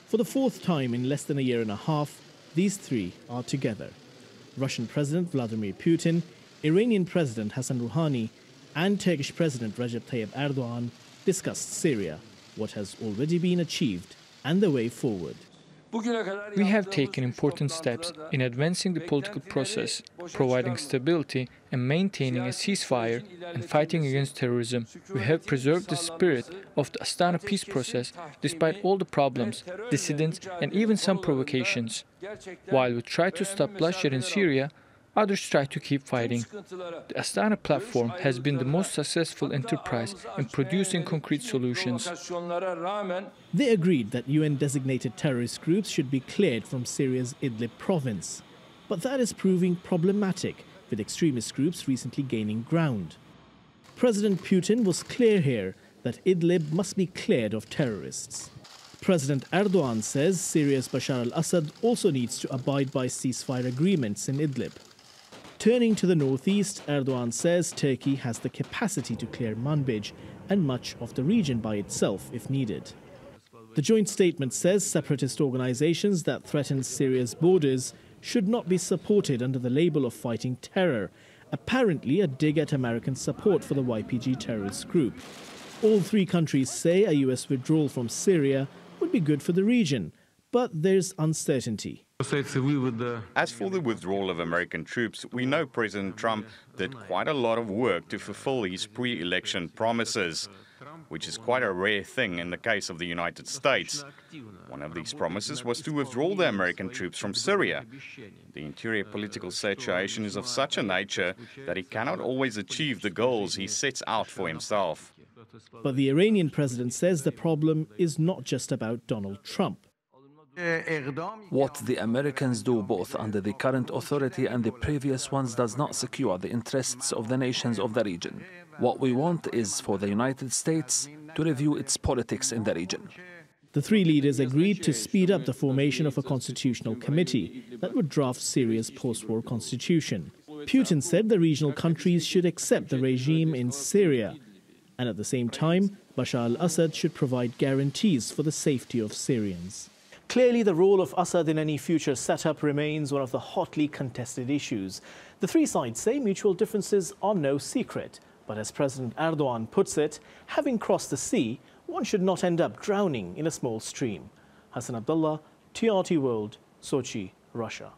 For the fourth time in less than a year and a half, these three are together. Russian President Vladimir Putin, Iranian President Hassan Rouhani, and Turkish President Recep Tayyip Erdogan discussed Syria, what has already been achieved, and the way forward. We have taken important steps in advancing the political process, providing stability and maintaining a ceasefire and fighting against terrorism. We have preserved the spirit of the Astana peace process despite all the problems, dissidents and even some provocations. While we try to stop bloodshed in Syria, others try to keep fighting. The Astana platform has been the most successful enterprise in producing concrete solutions. They agreed that UN-designated terrorist groups should be cleared from Syria's Idlib province. But that is proving problematic, with extremist groups recently gaining ground. President Putin was clear here that Idlib must be cleared of terrorists. President Erdogan says Syria's Bashar al-Assad also needs to abide by ceasefire agreements in Idlib. Turning to the northeast, Erdogan says Turkey has the capacity to clear Manbij and much of the region by itself if needed. The joint statement says separatist organizations that threaten Syria's borders should not be supported under the label of fighting terror, apparently a dig at American support for the YPG terrorist group. All three countries say a US withdrawal from Syria would be good for the region, but there's uncertainty. As for the withdrawal of American troops, we know President Trump did quite a lot of work to fulfill his pre-election promises, which is quite a rare thing in the case of the United States. One of these promises was to withdraw the American troops from Syria. The interior political situation is of such a nature that he cannot always achieve the goals he sets out for himself. But the Iranian president says the problem is not just about Donald Trump. What the Americans do both under the current authority and the previous ones does not secure the interests of the nations of the region. What we want is for the United States to review its politics in the region. The three leaders agreed to speed up the formation of a constitutional committee that would draft Syria's post-war constitution. Putin said the regional countries should accept the regime in Syria, and at the same time, Bashar al-Assad should provide guarantees for the safety of Syrians. Clearly, the role of Assad in any future setup remains one of the hotly contested issues. The three sides say mutual differences are no secret. But as President Erdogan puts it, having crossed the sea, one should not end up drowning in a small stream. Hasan Abdullah, TRT World, Sochi, Russia.